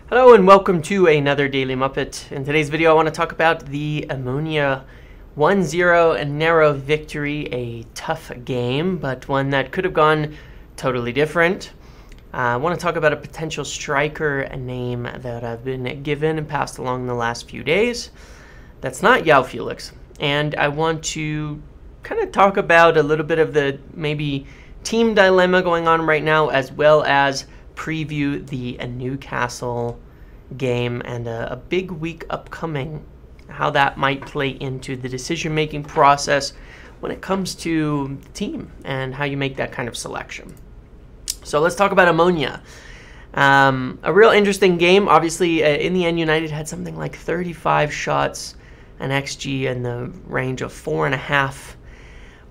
Hello and welcome to another Daily Muppet. In today's video I want to talk about the Omonia 1-0 narrow victory, a tough game, but one that could have gone totally different. I want to talk about a potential striker name that I've been given and passed along the last few days. That's not Yao Felix. And I want to kind of talk about a little bit of the maybe team dilemma going on right now, as well as preview the Newcastle game and a big week upcoming, how that might play into the decision-making process when it comes to the team and how you make that kind of selection. So let's talk about Omonia. A real interesting game. Obviously, in the end, United had something like 35 shots, an XG in the range of 4.5,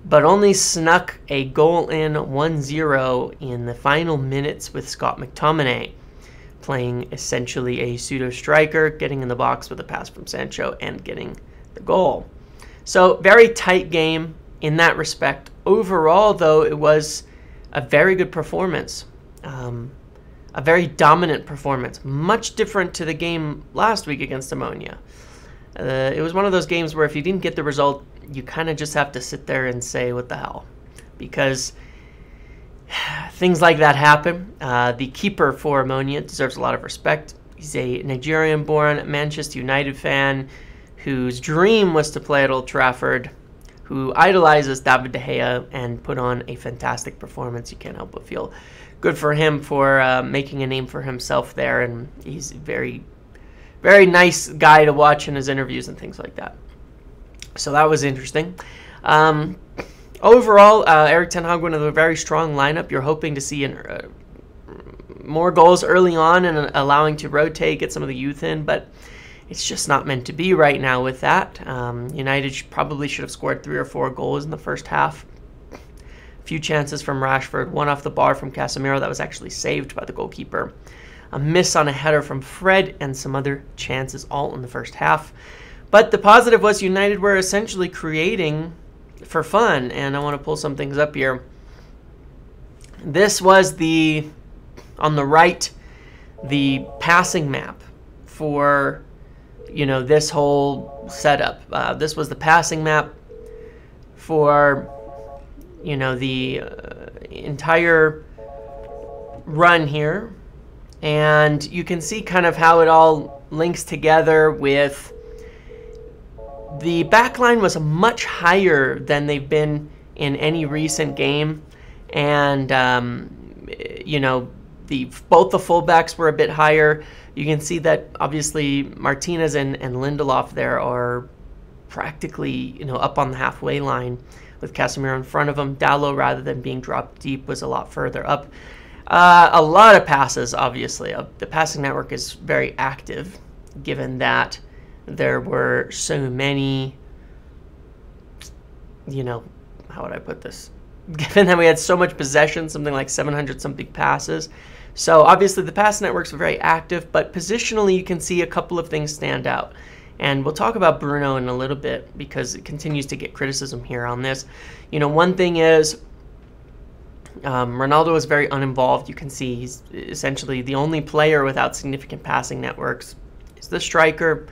but only snuck a goal in 1-0 in the final minutes with Scott McTominay playing essentially a pseudo-striker, getting in the box with a pass from Sancho and getting the goal. So very tight game in that respect. Overall, though, it was a very good performance, a very dominant performance, much different to the game last week against Omonia. It was one of those games where if you didn't get the result, you kind of just have to sit there and say, what the hell? Because things like that happen. The keeper for Omonia deserves a lot of respect. He's a Nigerian-born Manchester United fan whose dream was to play at Old Trafford, who idolizes David De Gea and put on a fantastic performance. You can't help but feel good for him for making a name for himself there, and he's a very, very nice guy to watch in his interviews and things like that. So that was interesting. Overall, Erik ten Hag went with a very strong lineup. You're hoping to see more goals early on and allowing to rotate, get some of the youth in, but it's just not meant to be right now with that. United probably should have scored 3 or 4 goals in the first half. A few chances from Rashford, one off the bar from Casemiro that was actually saved by the goalkeeper. A miss on a header from Fred and some other chances all in the first half. But the positive was United were essentially creating for fun, and I want to pull some things up here. This was on the right, the passing map for, this whole setup. This was the passing map for, the entire run here. And you can see kind of how it all links together with the back line was much higher than they've been in any recent game. And, both the fullbacks were a bit higher. You can see that, obviously, Martinez and Lindelof there are practically, up on the halfway line with Casemiro in front of them. Dalot, rather than being dropped deep, was a lot further up. A lot of passes, obviously. The passing network is very active, given that there were so many, how would I put this? Given that we had so much possession, something like 700-something passes. So obviously the pass networks were very active, but positionally you can see a couple of things stand out. And we'll talk about Bruno in a little bit because it continues to get criticism here on this. One thing is Ronaldo is very uninvolved. You can see he's essentially the only player without significant passing networks. He's the striker.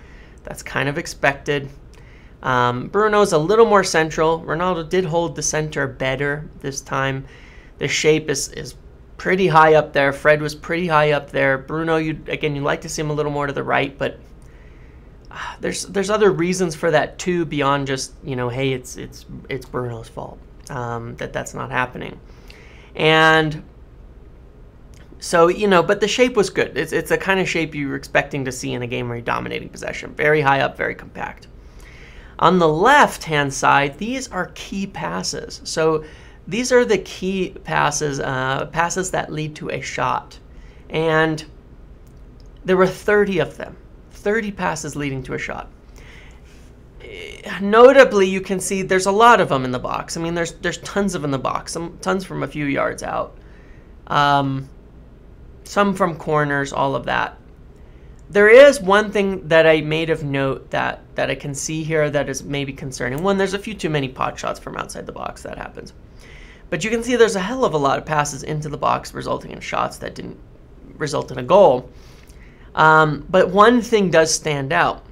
That's kind of expected. Bruno's a little more central. Ronaldo did hold the center better this time. The shape is pretty high up there. Fred was pretty high up there. Bruno, you'd like to see him a little more to the right, but there's other reasons for that too, beyond just, hey, it's Bruno's fault that's not happening. And so, but the shape was good. It's the kind of shape you were expecting to see in a game where you're dominating possession. Very high up, very compact. On the left-hand side, these are key passes. So these are the key passes, passes that lead to a shot. And there were 30 of them, 30 passes leading to a shot. Notably, you can see there's a lot of them in the box. I mean, there's tons of them in the box, tons from a few yards out. Some from corners, all of that. There is one thing that I made of note that I can see here that is maybe concerning. One, there's a few too many pot shots from outside the box. That happens. But you can see there's a hell of a lot of passes into the box resulting in shots that didn't result in a goal. But one thing does stand out.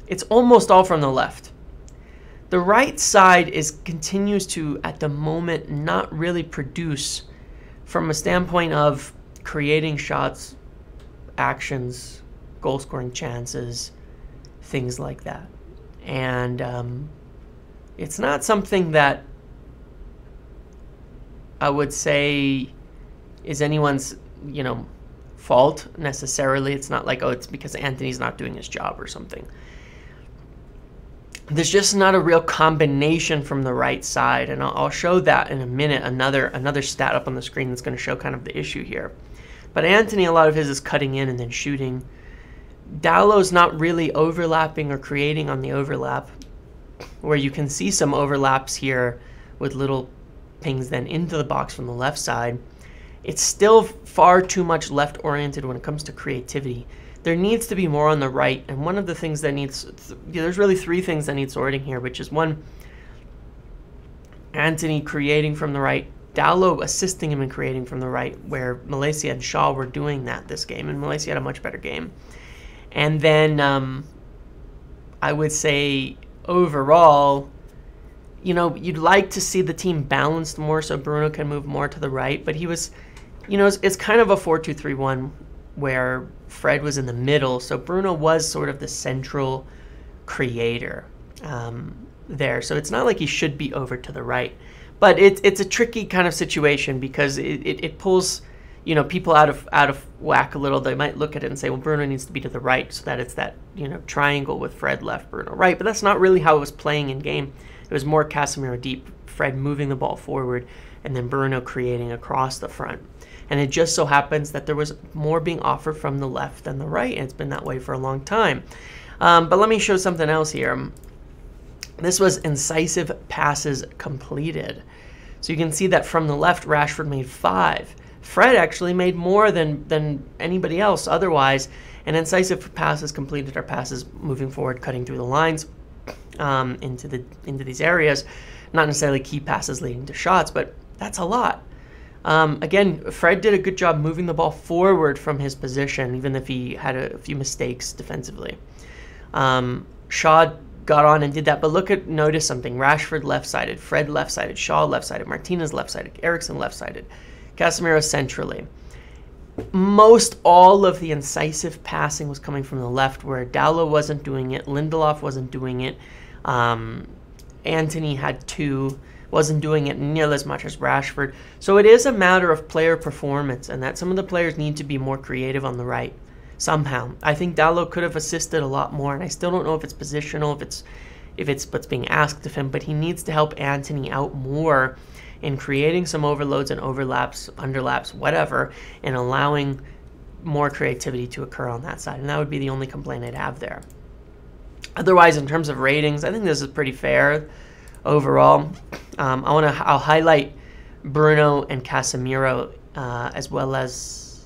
It's almost all from the left. The right side continues to, at the moment, not really produce from a standpoint of creating shots, actions, goal-scoring chances, things like that. And it's not something that I would say is anyone's, fault necessarily. It's not like, oh, it's because Antony's not doing his job or something. There's just not a real combination from the right side, and I'll show that in a minute. Another stat up on the screen that's going to show kind of the issue here. But Antony, a lot of his is cutting in and then shooting. Dallow's not really overlapping or creating on the overlap, where you can see some overlaps here with little pings then into the box from the left side. It's still far too much left-oriented when it comes to creativity. There needs to be more on the right, and one of the things that needs, there's really three things that need sorting here, which is one, Antony creating from the right, Dallow assisting him in creating from the right, where Malaysia and Shaw were doing that this game, and Malaysia had a much better game. And then I would say overall, you'd like to see the team balanced more so Bruno can move more to the right, but he was, it's kind of a 4-2-3-1 where Fred was in the middle, so Bruno was sort of the central creator there. So it's not like he should be over to the right, but it's a tricky kind of situation because it pulls people out of whack a little. They might look at it and say, well, Bruno needs to be to the right so that it's that triangle with Fred left, Bruno right, but that's not really how it was playing in game. It was more Casemiro deep, Fred moving the ball forward, and then Bruno creating across the front. And it just so happens that there was more being offered from the left than the right, and it's been that way for a long time. But let me show something else here. This was incisive passes completed. So you can see that from the left, Rashford made 5. Fred actually made more than anybody else otherwise. And incisive passes completed are passes moving forward, cutting through the lines into these areas. Not necessarily key passes leading to shots, but that's a lot. Again, Fred did a good job moving the ball forward from his position, even if he had a few mistakes defensively. Shaw got on and did that, but notice something. Rashford left-sided, Fred left-sided, Shaw left-sided, Martinez left-sided, Eriksen left-sided, Casemiro centrally. Most all of the incisive passing was coming from the left, where Dallow wasn't doing it, Lindelof wasn't doing it, Antony had 2, wasn't doing it nearly as much as Rashford. So it is a matter of player performance, and that some of the players need to be more creative on the right somehow. I think Dallow could have assisted a lot more, and I still don't know if it's positional, if it's what's being asked of him, but he needs to help Antony out more in creating some overloads and overlaps, underlaps, whatever, and allowing more creativity to occur on that side. And that would be the only complaint I'd have there. Otherwise, in terms of ratings, I think this is pretty fair overall. I'll highlight Bruno and Casemiro as well as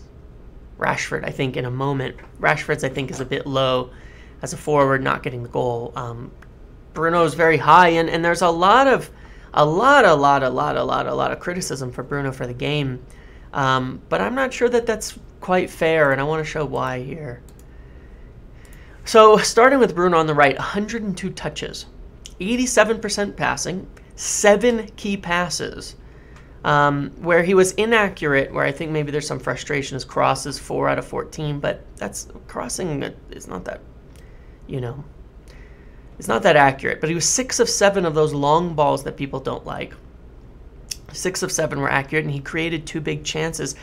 Rashford, I think, in a moment. Rashford's, I think, is a bit low as a forward, not getting the goal. Bruno's very high, and there's a lot of criticism for Bruno for the game. But I'm not sure that that's quite fair, and I want to show why here. So starting with Bruno on the right, 102 touches, 87% passing, 7 key passes. Where he was inaccurate, where I think maybe there's some frustration, his crosses 4 out of 14, but that's crossing is not that, it's not that accurate. But he was 6 of 7 of those long balls that people don't like. 6 of 7 were accurate, and he created 2 big chances.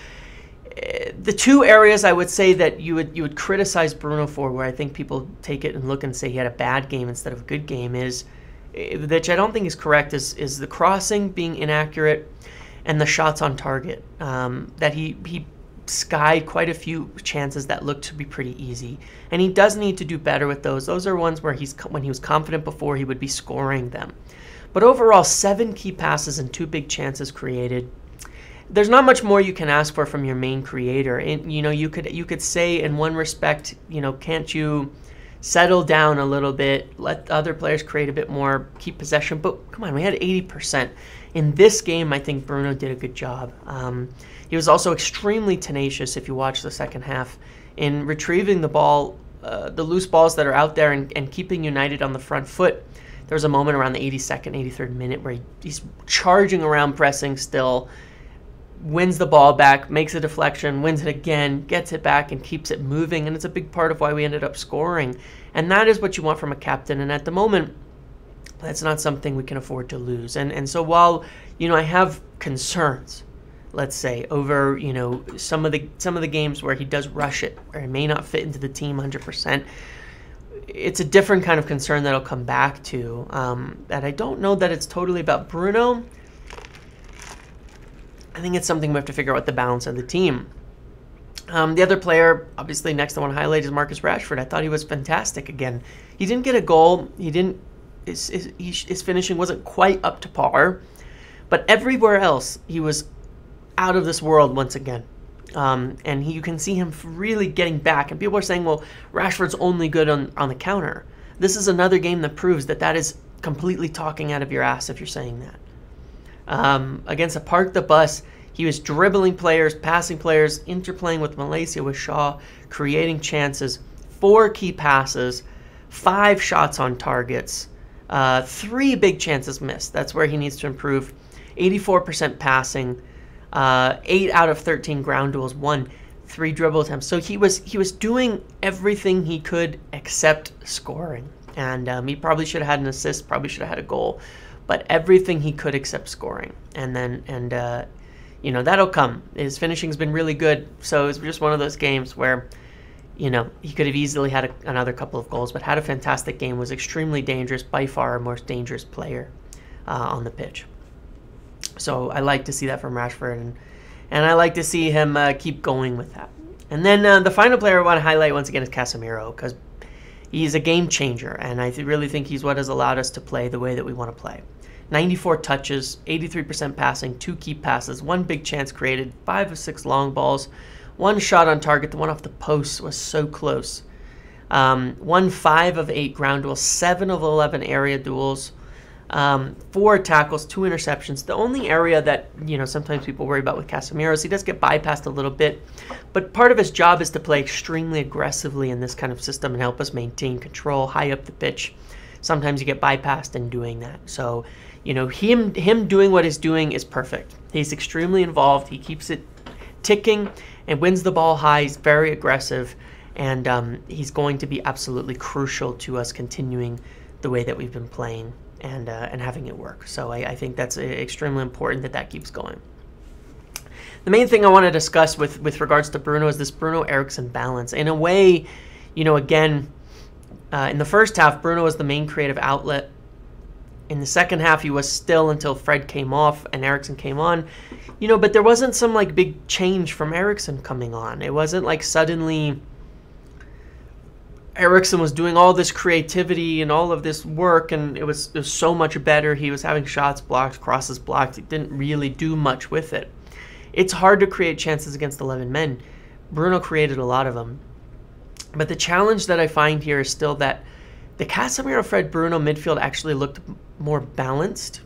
The 2 areas I would say that you would criticize Bruno for, where I think people take it and look and say he had a bad game instead of a good game, is, which I don't think is correct, is the crossing being inaccurate and the shots on target. That he skied quite a few chances that looked to be pretty easy, and he does need to do better with those. Those are ones where when he was confident before, he would be scoring them. But overall, 7 key passes and 2 big chances created. There's not much more you can ask for from your main creator. And you could say in one respect, can't you settle down a little bit, let other players create a bit more, keep possession? But come on, we had 80%. In this game, I think Bruno did a good job. He was also extremely tenacious, if you watch the second half, in retrieving the ball, the loose balls that are out there, and keeping United on the front foot. There was a moment around the 82nd, 83rd minute where he's charging around, pressing still, wins the ball back, makes a deflection, wins it again, gets it back, and keeps it moving. And it's a big part of why we ended up scoring. And that is what you want from a captain. And at the moment, that's not something we can afford to lose. And so while, I have concerns, let's say, over, some of the games where he does rush it, where he may not fit into the team 100%, it's a different kind of concern that I'll come back to. That I don't know that it's totally about Bruno. I think it's something we have to figure out with the balance of the team. The other player, obviously, next I want to highlight is Marcus Rashford. I thought he was fantastic again. He didn't get a goal. His finishing wasn't quite up to par. But everywhere else, he was out of this world once again. And you can see him really getting back. And people are saying, well, Rashford's only good on the counter. This is another game that proves that is completely talking out of your ass if you're saying that. Against a Park the Bus, he was dribbling players, passing players, interplaying with Malaysia, with Shaw, creating chances, 4 key passes, 5 shots on targets, 3 big chances missed. That's where he needs to improve. 84% passing, 8 out of 13 ground duels won, 3 dribble attempts. So he was doing everything he could except scoring. And he probably should have had an assist, probably should have had a goal, but everything he could except scoring. And that'll come. His finishing's been really good, so it's just one of those games where, he could have easily had another couple of goals, but had a fantastic game, was extremely dangerous, by far our most dangerous player on the pitch. So I like to see that from Rashford, and I like to see him keep going with that. And then the final player I want to highlight once again is Casemiro, because he's a game changer, and I really think he's what has allowed us to play the way that we want to play. 94 touches, 83% passing, 2 key passes, 1 big chance created, 5 of 6 long balls, 1 shot on target. The one off the post was so close. Won 5 of 8 ground duels, 7 of 11 area duels, 4 tackles, 2 interceptions. The only area that, sometimes people worry about with Casemiro is he does get bypassed a little bit, but part of his job is to play extremely aggressively in this kind of system and help us maintain control high up the pitch. Sometimes you get bypassed in doing that. So, him doing what he's doing is perfect. He's extremely involved. He keeps it ticking and wins the ball high. He's very aggressive, and he's going to be absolutely crucial to us continuing the way that we've been playing and having it work. So I think that's extremely important that keeps going. The main thing I want to discuss with regards to Bruno is this Bruno-Eriksen balance. In a way, again, in the first half, Bruno was the main creative outlet. In the second half, he was still until Fred came off and Eriksen came on. But there wasn't some big change from Eriksen coming on. It wasn't like suddenly Eriksen was doing all this creativity and all of this work, and it was so much better. He was having shots blocked, crosses blocked. He didn't really do much with it. It's hard to create chances against 11 men. Bruno created a lot of them. But the challenge that I find here is still that the Casemiro, Fred, Bruno midfield actually looked more balanced.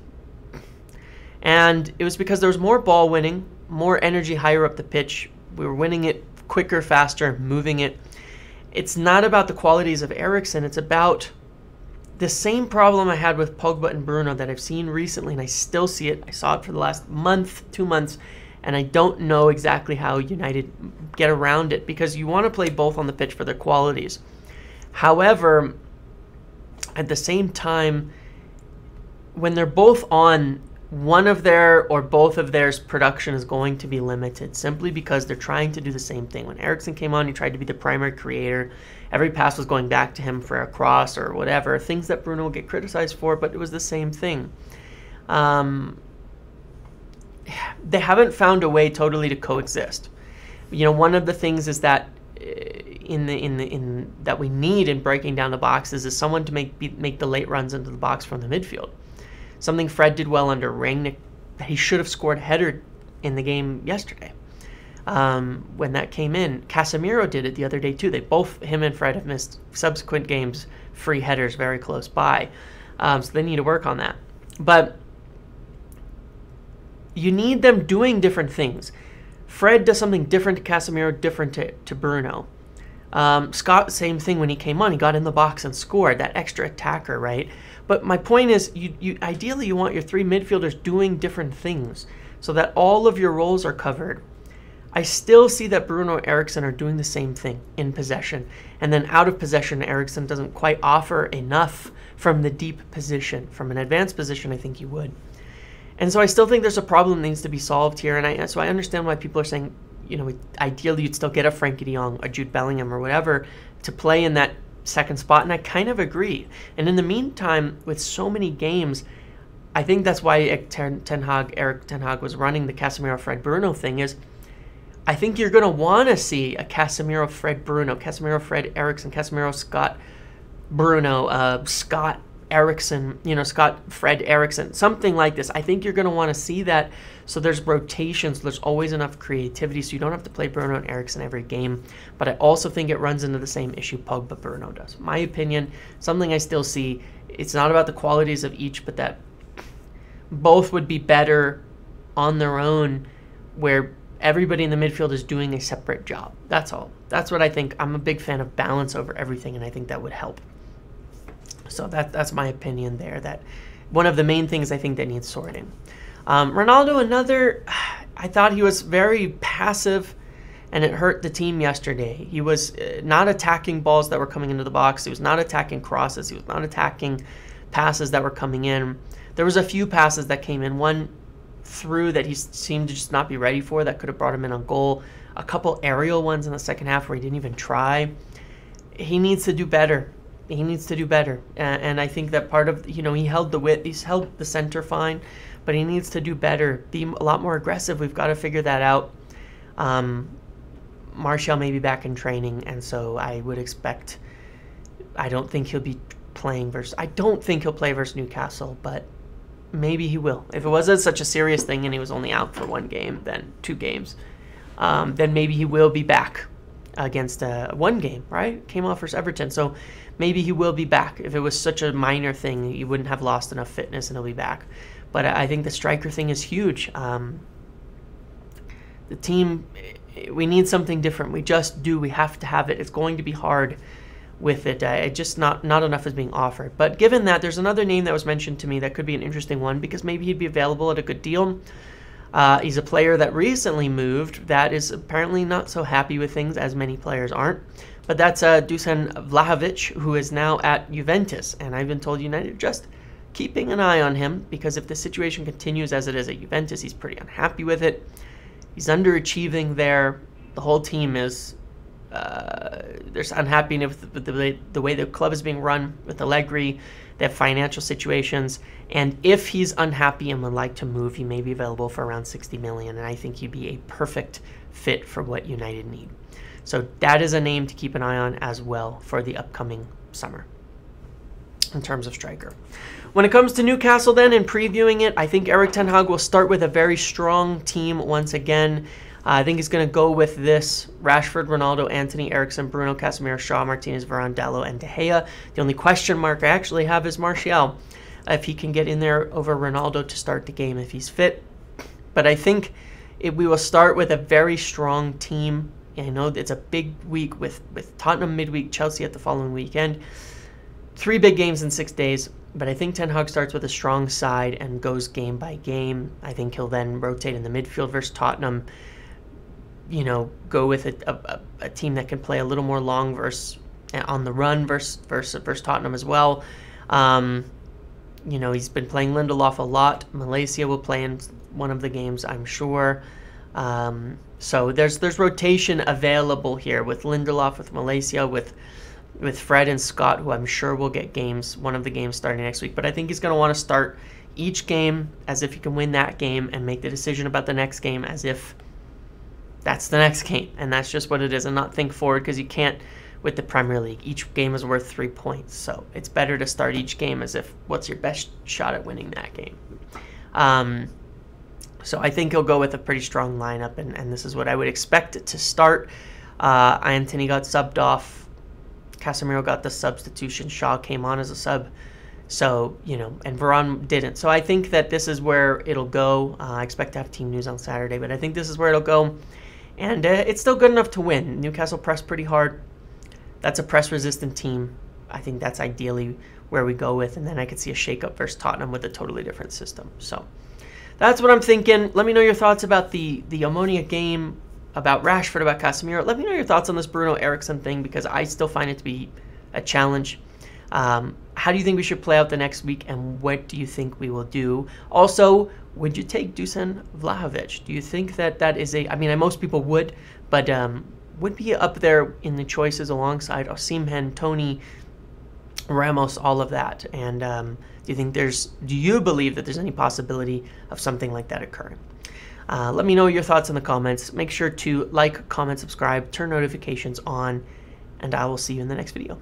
And it was because there was more ball winning, more energy higher up the pitch. We were winning it quicker, faster, moving it. It's not about the qualities of Eriksen. It's about the same problem I had with Pogba and Bruno that I've seen recently, and I still see it. I saw it for the last month, 2 months, and I don't know exactly how United get around it, because you want to play both on the pitch for their qualities. However, at the same time, when they're both on, one of their or both of theirs production is going to be limited simply because they're trying to do the same thing. When Eriksen came on, he tried to be the primary creator. Every pass was going back to him for a cross or whatever, things that Bruno will get criticized for, but it was the same thing. They haven't found a way totally to coexist. One of the things is that that we need in breaking down the boxes is someone to make the late runs into the box from the midfield. Something Fred did well under Rangnick. He should have scored a header in the game yesterday when that came in. Casemiro did it the other day too. Him and Fred have missed subsequent games free headers very close by. So they need to work on that. But you need them doing different things. Fred does something different to Casemiro, different to Bruno. Scott, same thing when he came on. He got in the box and scored, that extra attacker, right? But my point is, ideally you want your 3 midfielders doing different things so that all of your roles are covered. I still see that Bruno and Eriksen are doing the same thing in possession. And then out of possession, Eriksen doesn't quite offer enough from the deep position. From an advanced position, I think he would. And so I still think there's a problem that needs to be solved here. And so I understand why people are saying, you know, ideally you'd still get a Frankie de Jong, a Jude Bellingham or whatever to play in that second spot. And I kind of agree. And in the meantime, with so many games, I think that's why Erik Ten Hag was running the Casemiro, Fred, Bruno thing is, I think you're going to want to see a Casemiro, Fred, Bruno, Casemiro, Fred, Eriksen, Casemiro, Scott, Bruno, Scott, Eriksen, you know, Scott, Fred, Eriksen, something like this. I think you're going to want to see that. So there's rotations. There's always enough creativity. So you don't have to play Bruno and Eriksen every game. But I also think it runs into the same issue Pogba, Bruno does. My opinion, something I still see, it's not about the qualities of each, but that both would be better on their own where everybody in the midfield is doing a separate job. That's all. That's what I think. I'm a big fan of balance over everything, and I think that would help. So that's my opinion there. That one of the main things I think that needs sorting. Ronaldo, I thought he was very passive, and it hurt the team yesterday. He was not attacking balls that were coming into the box. He was not attacking crosses. He was not attacking passes that were coming in. There was a few passes that came in. One through that he seemed to just not be ready for that could have brought him in on goal. A couple aerial ones in the second half where he didn't even try. He needs to do better. He needs to do better. And I think that part of, you know, he held the width, he's held the center fine, but he needs to do better, be a lot more aggressive. We've got to figure that out. Martial may be back in training, and so I would expect, I don't think he'll be playing versus, I don't think he'll play versus Newcastle, but maybe he will. If it wasn't such a serious thing and he was only out for 1 game, then 2 games, then maybe he will be back against 1 game, right? Came off versus Everton, so maybe he will be back. If it was such a minor thing, he wouldn't have lost enough fitness and he'll be back. But I think the striker thing is huge. The team, we need something different. We just do. We have to have it. It's going to be hard with it. Just not enough is being offered. But given that, there's another name that was mentioned to me that could be an interesting one because maybe he'd be available at a good deal. He's a player that recently moved that is apparently not so happy with things, as many players aren't. But that's Dusan Vlahovic, who is now at Juventus. And I've been told United are just keeping an eye on him because if the situation continues as it is at Juventus, he's pretty unhappy with it. He's underachieving there. The whole team is... there's unhappiness with the way the club is being run with Allegri. They have financial situations, and if he's unhappy and would like to move, he may be available for around 60 million, and I think he'd be a perfect fit for what United need. So that is a name to keep an eye on as well for the upcoming summer in terms of striker. When it comes to Newcastle then, and previewing it, I think Erik Ten Hag will start with a very strong team once again. I think he's going to go with this: Rashford, Ronaldo, Antony, Eriksen, Bruno, Casemiro, Shaw, Martinez, Varane, Dalot, and De Gea. The only question mark I actually have is Martial, if he can get in there over Ronaldo to start the game if he's fit. But I think we will start with a very strong team. I know it's a big week with Tottenham midweek, Chelsea at the following weekend. 3 big games in 6 days. But I think Ten Hag starts with a strong side and goes game by game. I think he'll then rotate in the midfield versus Tottenham. You know, go with a team that can play a little more long versus on the run versus Tottenham as well. You know, he's been playing Lindelof a lot. Malaysia will play in one of the games, I'm sure. So there's rotation available here with Lindelof, with Malaysia, with Fred and Scott, who I'm sure will get games, one of the games starting next week. But I think he's going to want to start each game as if he can win that game and make the decision about the next game as if that's the next game. And that's just what it is, and not think forward, because you can't with the Premier League. Each game is worth 3 points. So it's better to start each game as if what's your best shot at winning that game. So I think he'll go with a pretty strong lineup, and this is what I would expect it to start. Antony got subbed off. Casemiro got the substitution. Shaw came on as a sub. So, you know, and Varane didn't. So I think that this is where it'll go. I expect to have team news on Saturday, but I think this is where it'll go. And it's still good enough to win. Newcastle pressed pretty hard. That's a press-resistant team. I think that's ideally where we go with. And then I could see a shake-up versus Tottenham with a totally different system. So that's what I'm thinking. Let me know your thoughts about the Omonia game, about Rashford, about Casemiro. Let me know your thoughts on this Bruno Eriksson thing, because I still find it to be a challenge. How do you think we should play out the next week, and what do you think we will do? Also, would you take Dusan Vlahovic? Do you think that that is a... I mean, most people would, but would be up there in the choices alongside Osimhen, Tony, Ramos, all of that. And do you believe that there's any possibility of something like that occurring? Let me know your thoughts in the comments. Make sure to like, comment, subscribe, turn notifications on, and I will see you in the next video.